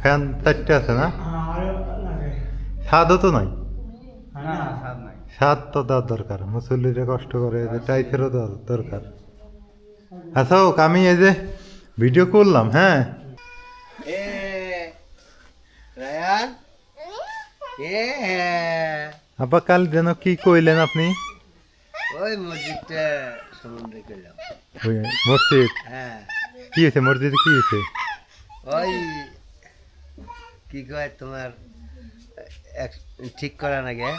Fan 4টে আছে না? ছাদও তো নাই। ছাদ তো দেওয়ার দরকার, মুসল্লিরা কষ্ট করে, টাইফেরও দরকার। আচ্ছা হোক, আমি এই যে ভিডিও করলাম, হ্যাঁ আব্বা কাল যেন কি কইলেন আপনি? ওই মসজিদটা সম্বন্ধে করলাম। ওই মসজিদ হ্যাঁ, কি হয়েছে? মসজিদে কি হয়েছে? ওই কি কয় তোমার ঠিক করা লাগে,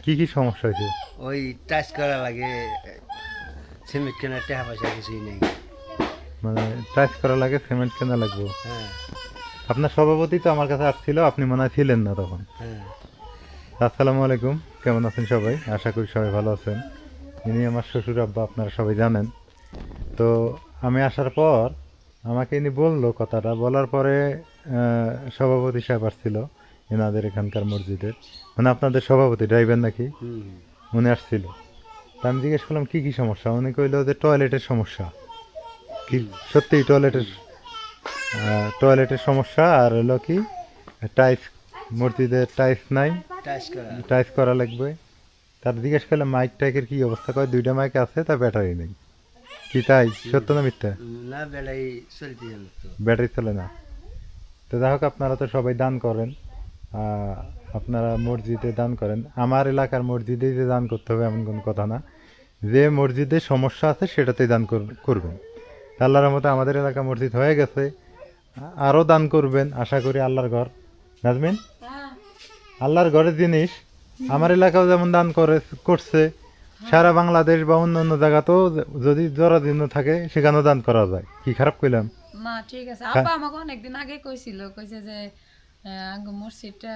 কি কি সমস্যা হয়েছে? ওই টাচ করা লাগে, সিমেন্ট কেনার টাকা পয়সা কিছুই নেই। মানে টাচ করা লাগে, সিমেন্ট কেনা লাগবে। হ্যাঁ আপনার সভাপতি তো আমার কাছে আসছিল, আপনি মনে হয় ছিলেন না তখন। হ্যাঁ। আসসালামু আলাইকুম, কেমন আছেন সবাই? আশা করি সবাই ভালো আছেন। ইনি আমার শ্বশুর আব্বা, আপনারা সবাই জানেন। তো আমি আসার পর আমাকে ইনি বললো কথাটা, বলার পরে সভাপতি সাহেব আসছিল এনাদের এখানকার মসজিদের, মানে আপনাদের সভাপতি ড্রাইভার নাকি, উনি আসছিল। তা আমি জিজ্ঞেস করলাম কী কী সমস্যা, উনি কইলো যে টয়লেটের সমস্যা। কি সত্যি টয়লেটের সমস্যা, আর হলো কি টাইস, মসজিদের টাইস নাই, টাইস করা লাগবে। তার জিজ্ঞেস করলাম মাইক টাইকের কি অবস্থা, কয় 2টা মাইক আছে, তা ব্যাটারি নেই। কি তাই সত্য না মিথ্যা? না, বেলাই চলতে জানো তো, ব্যাটারি চলে না। তো যাই হোক, আপনারা তো সবাই দান করেন, আপনারা মসজিদে দান করেন। আমার এলাকার মসজিদে যে দান করতে হবে এমন কোনো কথা না, যে মসজিদে সমস্যা আছে সেটাতেই দান করবেন। আল্লাহর মতো আমাদের এলাকা মসজিদ হয়ে গেছে, আরও দান করবেন আশা করি। আল্লাহর ঘর, নাজমিন, আল্লাহর ঘরের জিনিস আমার এলাকাও যেমন দান করছে, সারা বাংলাদেশ বা অন্য অন্য জায়গাতেও যদি জরাজীর্ণ থাকে সেখানেও দান করা যায়। কি খারাপ কইলাম? না ঠিক আছে। আপা আমাকে অনেকদিন আগে কইছিল, কইছে যে মসজিদটা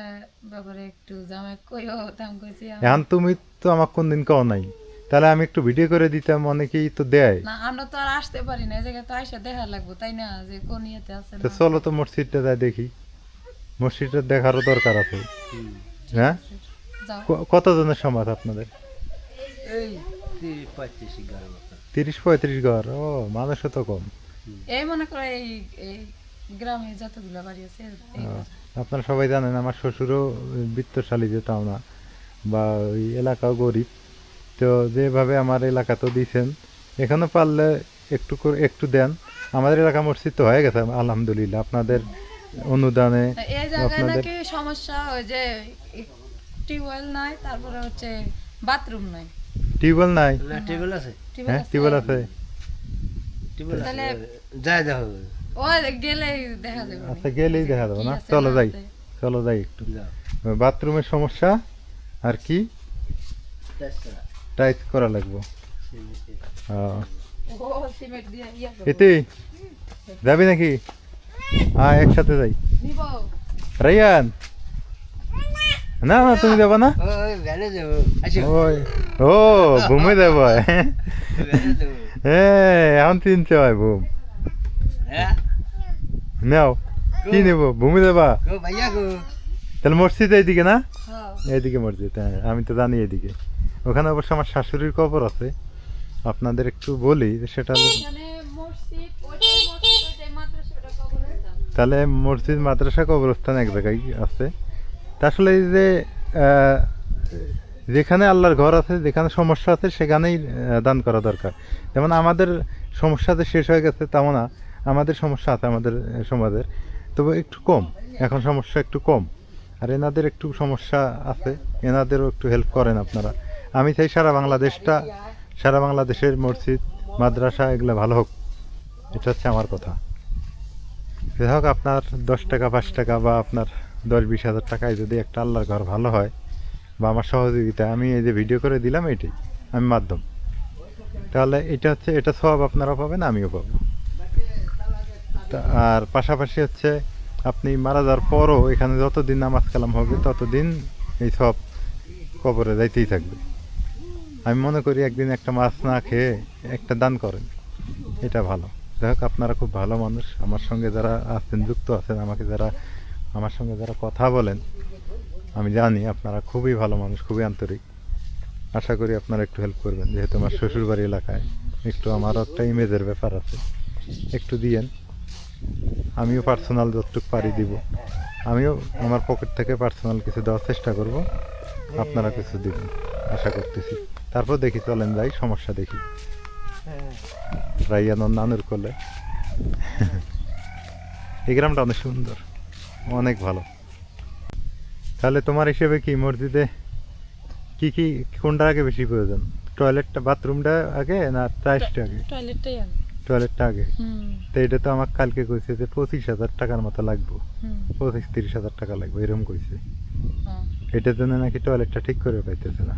ব্যাপারে একটু জামাই কইও, তাম কইছি এখন তুমি তো আমাকে কোনদিন কও নাই, তাহলে আমি একটু ভিডিও করে দিতাম, অনেকেই তো দেয় না। আমরা তো আর আসতে পারি না, এই জায়গায় তো আইসা দেখা লাগবো, তাই না? যে কোন ইয়েতে আছে তো না। চলো তো মসজিদটা যাই দেখি, মসজিদটা দেখারও দরকার আছে। হ্যাঁ, যাও। কতজনের সমাজ আপনাদের? এই 30-35 ঘরের মতো। 30-35 ঘর? ও, মানুষও তো কম। এই মনে করো এই গ্রামে যতগুলো বাড়ি আছে এই আপনারা সবাই জানেন আমার শ্বশুরও বিত্তশালী, যেটাও না, বা ওই এলাকাও গরিব। তো যেভাবে আমার এলাকাতেও দিয়েছেন, এখানে পারলে একটু করে একটু দেন। আমাদের এলাকা মসজিদ তো হয়ে গেছে আলহামদুলিল্লাহ, আপনাদের অনুদানে। এই জায়গায় আপনাদের নাকি সমস্যা ওই যে টিউবওয়েল নাই, তারপরে হচ্ছে বাথরুম নাই। টিউবওয়েল নাই? না, টেবিল আছে, হ্যাঁ টিউবওয়েল আছে। টেবিল আছে, তাহলে যাই দেখো। ও গেলেই দেখা যাবে। আচ্ছা, গেলেই দেখা যাবে কি না? আছে চলো না যাই, আছে। চলো যাই একটু। যাও, বাথরুমের সমস্যা, আর কি টেস্ট করা। টাইট করা লাগবে। ও সিমেন্ট দিয়ে ইয়া করব। এতে যাবি নাকি? একসাথে যাই। নিব। রাইয়ান, না না তুমি যাবা না? ওই ভ্যানে যাবো, আসো। ওই ও ঘুমে যাবো। ভ্যানে যাবো। এখন চিনতে হয় ঘুম। হ্যাঁ, নাও, কি নেব? ঘুমে যাবা? গো ভাইয়া গো। তাহলে মসজিদ এইদিকে না? হ্যাঁ। এইদিকে মসজিদ, হ্যাঁ আমি তো জানি এদিকে। ওখানে অবশ্য আমার শাশুড়ির কবর আছে, আপনাদের একটু বলি যে সেটা হলো, এখানে মসজিদ, ওইটাই মসজিদ, ওইটাই মাদ্রাসাটা কবরস্থান। তাহলে মসজিদ মাদ্রাসা কবরস্থান এক জায়গায় আছে। তা আসলে এই যে আহ, যেখানে আল্লাহর ঘর আছে, যেখানে সমস্যা আছে সেখানেই দান করা দরকার। যেমন আমাদের সমস্যা যে শেষ হয়ে গেছে তেমন না, আমাদের সমস্যা আছে আমাদের সমাজের, তবে একটু কম, এখন সমস্যা একটু কম। আর এনাদের একটু সমস্যা আছে, এনাদেরও একটু হেল্প করেন আপনারা। আমি চাই সারা বাংলাদেশের মসজিদ মাদ্রাসা এগুলো ভালো হোক, এটা হচ্ছে আমার কথা। যাই হোক, আপনার 10 টাকা 5 টাকা বা আপনার 10-20 হাজার টাকায় যদি একটা আল্লাহর ঘর ভালো হয়, বা আমার সহযোগিতা, আমি এই যে ভিডিও করে দিলাম এটাই আমি মাধ্যম, তাহলে এটা হচ্ছে, এটা সব আপনারা পাবেন, আমিও পাবো। আর পাশাপাশি হচ্ছে আপনি মারা যাওয়ার পরও এখানে যতদিন নামাজ কালাম হবে ততদিন এই সব কবরে যাইতেই থাকবে। আমি মনে করি একদিন একটা মাছ না খেয়ে একটা দান করেন, এটা ভালো। যাই হোক, আপনারা খুব ভালো মানুষ, আমার সঙ্গে যারা আছেন, যুক্ত আছেন, আমার সঙ্গে যারা কথা বলেন, আমি জানি আপনারা খুবই ভালো মানুষ, খুবই আন্তরিক। আশা করি আপনারা একটু হেল্প করবেন, যেহেতু আমার শ্বশুরবাড়ি এলাকায় একটু আমারও একটা ইমেজের ব্যাপার আছে, একটু দিয়েন। আমিও পার্সোনাল যতটুকু পারি দিব, আমিও আমার পকেট থেকে পার্সোনাল কিছু দেওয়ার চেষ্টা করব, আপনারা কিছু দিবেন আশা করতেছি। তারপর দেখি, চলেন যাই, সমস্যা দেখি। রাইয়ানোর নানুর কোলে। এই গ্রামটা অনেক সুন্দর, অনেক ভালো। তাহলে তোমার হিসেবে কি মসজিদে কি কি কোনটা আগে বেশি প্রয়োজন? টয়লেটটা, বাথরুমটা আগে না টাইলসটা আগে? টয়লেটটাই আগে। টয়লেটটা আগে। তো এটা তো আমাকে কালকে কইছে যে 25,000 টাকার মতো লাগবে, 25-30,000 টাকা লাগবে এরকম কইছে। এটার জন্য নাকি টয়লেটটা ঠিক করে পাইতেছে না।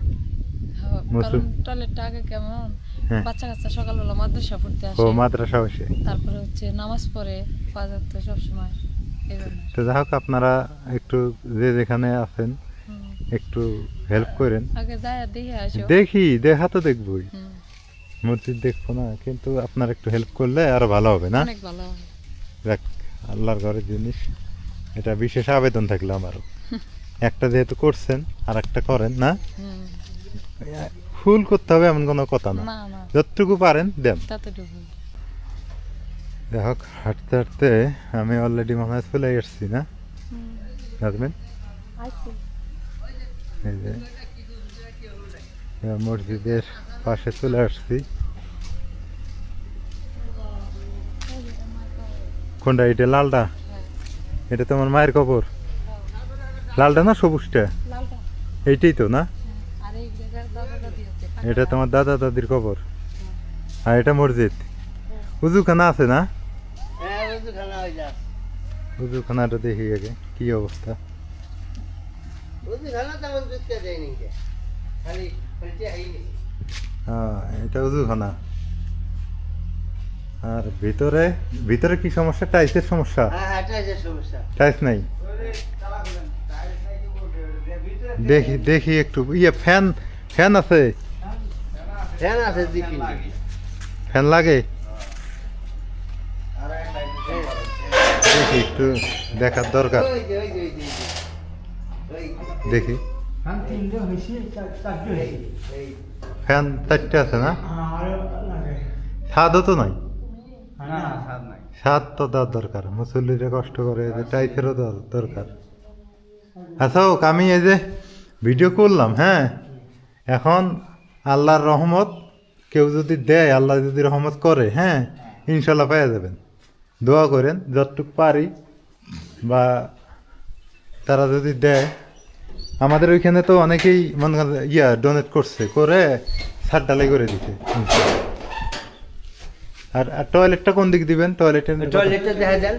কারণ টয়লেটটা আগে কেমন, হ্যাঁ। বাচ্চা কাচ্চা সকালবেলা মাদ্রাসা পড়তে ও আসে, মাদ্রাসা হয়েছে। তারপরে হচ্ছে নামাজ পড়ে 5 ওয়াক্ত সবসময়, এই জন্য। তো যাই হোক, আপনারা একটু যে যেখানে আছেন একটু হেল্প করেন। আগে যায় দেখে আসো। দেখি, দেখা তো দেখবই, হুম, মসজিদ দেখবো না, কিন্তু আপনারা একটু হেল্প করলে আরো ভালো হবে না? অনেক ভালো হবে। দেখ, আল্লাহর ঘরের জিনিস, এটা বিশেষ আবেদন থাকলো আমারও। একটা যেহেতু করছেন আর একটা করেন না, হুম, ফুল করতে হবে এমন কোনো কথা না, না না, যতটুকু পারেন দেন। ততটুকু। যাই হোক, হাঁটতে হাঁটতে আমি অলরেডি মনে হয় চলে এসছি না, বুঝবেন? এই যে মসজিদের পাশে চলে আসছি। কোনটা এটা? লালটা? এটা তোমার মায়ের কবর? লালটা না সবুজটা? লালটা। এইটাই তো না? আর এই জায়গার দাদা দাদি আছে। এটা তোমার দাদা দাদির কবর, আর এটা মসজিদ। উজুখানা আছে না? হ্যাঁ, ওইখানে ওই যা উজুখানাটা দেখি আগে কি অবস্থা। ওইখানে তেমন দেখতে যায়নি, খালি খালি আইনি। হ্যাঁ, এটা উজুখানা। আর ভিতরে ভিতরে কি সমস্যা? টাইলসের সমস্যা? হ্যাঁ হ্যাঁ, এটাই যে সমস্যা। টাইলস নাই? দেখি দেখি একটু, ইয়ে ফ্যান, ফ্যান আছে? ফ্যান আছে দেখি। ফ্যান লাগে? দেখি একটু দেখার দরকার, ওই যে ওই যে ওই যে ওই দেখি। এই ফ্যান 4টে আছে না? ছাদও তো নাই? ছাদ তো দেওয়ার দরকার, মুসল্লিরা কষ্ট করে, যে টাইপেরও দরকার। আচ্ছা হোক, আমি এই যে ভিডিও করলাম, হ্যাঁ, এখন আল্লাহর রহমত কেউ যদি দেয়, আল্লাহ যদি রহমত করে, হ্যাঁ, ইনশাল্লাহ পেয়ে যাবেন। দোয়া করেন যতটুকু পারি, বা তারা যদি দেয়। আমাদের ওইখানে তো অনেকেই মনে করেন ডোনেট করছে, করে ছাদ ঢালাই করে দিতে। আর টয়লেটটা কোন দিক দিবেন? টয়লেটের টয়লেটটা দেখা দেন।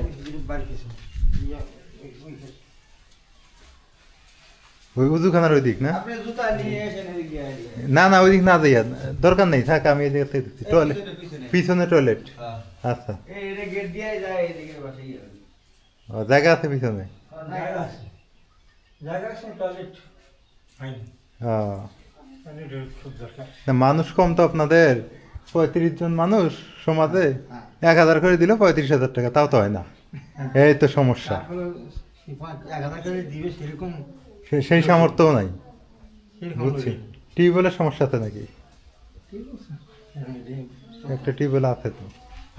ওই উজুখানার ওই দিক না? আপনি জুতা নিয়ে এসে না না, ওই দিক না যাইয়া দরকার নেই, থাক, আমি এই দিকে দিচ্ছি। টয়লেট পিছনে টয়লেট? আচ্ছা, এই গেট দিয়ে যায় এদিকে বসে গিয়ে। ও, জায়গা আছে পিছনে? জায়গা আছে। জায়গা আছে, টয়লেট হয়নি। ও, না, মানুষ কম তো আপনাদের, 35 জন মানুষ সমাজে, 1000 করে দিল 35,000 টাকা, তাও তো হয় না। এই তো সমস্যা, 1000 করে দিবে সেরকম সেই সামর্থ্যও নাই, বুঝছি। টিউবওয়েলের সমস্যা আছে নাকি? একটা টিউবওয়েল আছে তো,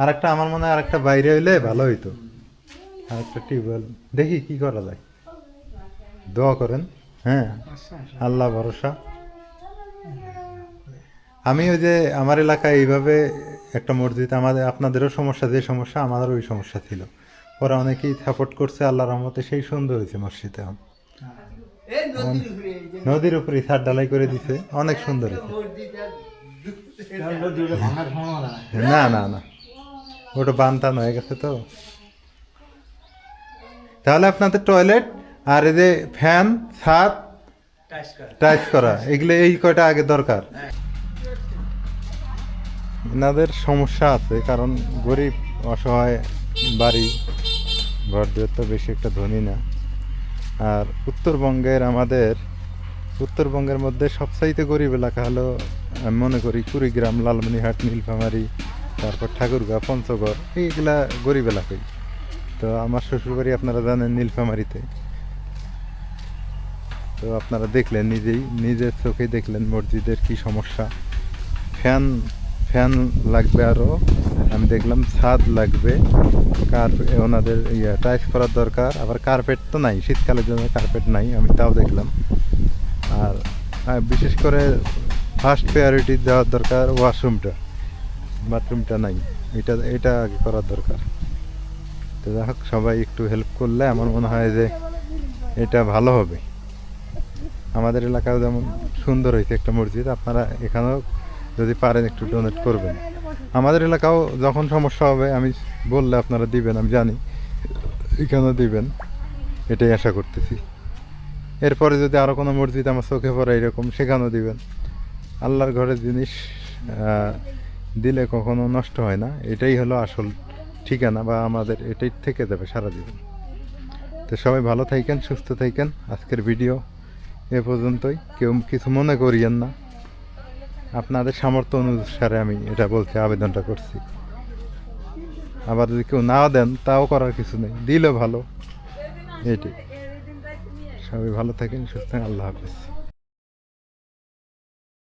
আর একটা আমার মনে হয় আর একটা বাইরে হইলে ভালো হইতো, আর একটা টিউবওয়েল। দেখি কি করা যায়, দোয়া করেন, হ্যাঁ, আল্লাহ ভরসা। আমি ওই যে আমার এলাকায় এইভাবে একটা মসজিদ, আমাদের আপনাদেরও সমস্যা, যে সমস্যা আমাদেরও ওই সমস্যা ছিল, ওরা অনেকেই সাপোর্ট করছে, আল্লাহ রহমতে সেই সুন্দর হয়েছে মসজিদ। এখন নদীর উপরে ছাদ ঢালাই করে দিছে, অনেক সুন্দর হয়েছে। না না না, ওটা বানটান হয়ে গেছে তো। তাহলে আপনাদের টয়লেট আর এই যে ফ্যান, ছাদ, টাইস করা, এগুলো এই কয়টা আগে দরকার। এনাদের সমস্যা আছে, কারণ গরিব অসহায় বাড়ি, ঘর দুয়ার তো বেশি একটা ধনী না। আর আমাদের উত্তরবঙ্গের মধ্যে সবচাইতে গরিব এলাকা হলো, আমি মনে করি, কুড়িগ্রাম, লালমনিরহাট, নীলফামারী, তারপর ঠাকুরগাঁও, পঞ্চগড়, এইগুলা গরিব এলাকায়। তো আমার শ্বশুরবাড়ি আপনারা জানেন নীলফামারীতে। তো আপনারা দেখলেন, নিজের চোখেই দেখলেন মসজিদের কি সমস্যা। ফ্যান লাগবে আরও, আমি দেখলাম ছাদ লাগবে, ওনাদের টাইলস করার দরকার, আবার কার্পেট তো নাই, শীতকালের জন্য কার্পেট নাই, আমি তাও দেখলাম। আর বিশেষ করে ফার্স্ট প্রায়োরিটি দেওয়ার দরকার ওয়াশরুমটা, বাথরুমটা নাই, এটা আগে করার দরকার। তো যাই হোক, সবাই একটু হেল্প করলে আমার মনে হয় যে এটা ভালো হবে। আমাদের এলাকাও যেমন সুন্দর হয়েছে একটা মসজিদ, আপনারা এখানেও যদি পারেন একটু ডোনেট করবেন। আমাদের এলাকাও যখন সমস্যা হবে আমি বললে আপনারা দিবেন, আমি জানি এখানেও দিবেন, এটাই আশা করতেছি। এরপরে যদি আরও কোনো মসজিদ আমার চোখে পড়ে এরকম, সেখানেও দিবেন। আল্লাহর ঘরের জিনিস দিলে কখনো নষ্ট হয় না, এটাই হলো আসল ঠিকানা, বা আমাদের এটাই থেকে যাবে সারা জীবন। তো সবাই ভালো থাকেন, সুস্থ থাকেন। আজকের ভিডিও এ পর্যন্তই, কেউ কিছু মনে করিয়েন না, আপনাদের সামর্থ্য অনুসারে আমি এটা বলতে আবেদনটা করছি। আবার যদি কেউ না দেন তাও করার কিছু নেই, দিলে ভালো, এটাই। সবাই ভালো থাকেন, সুস্থ থাকেন, আল্লাহ হাফেজ।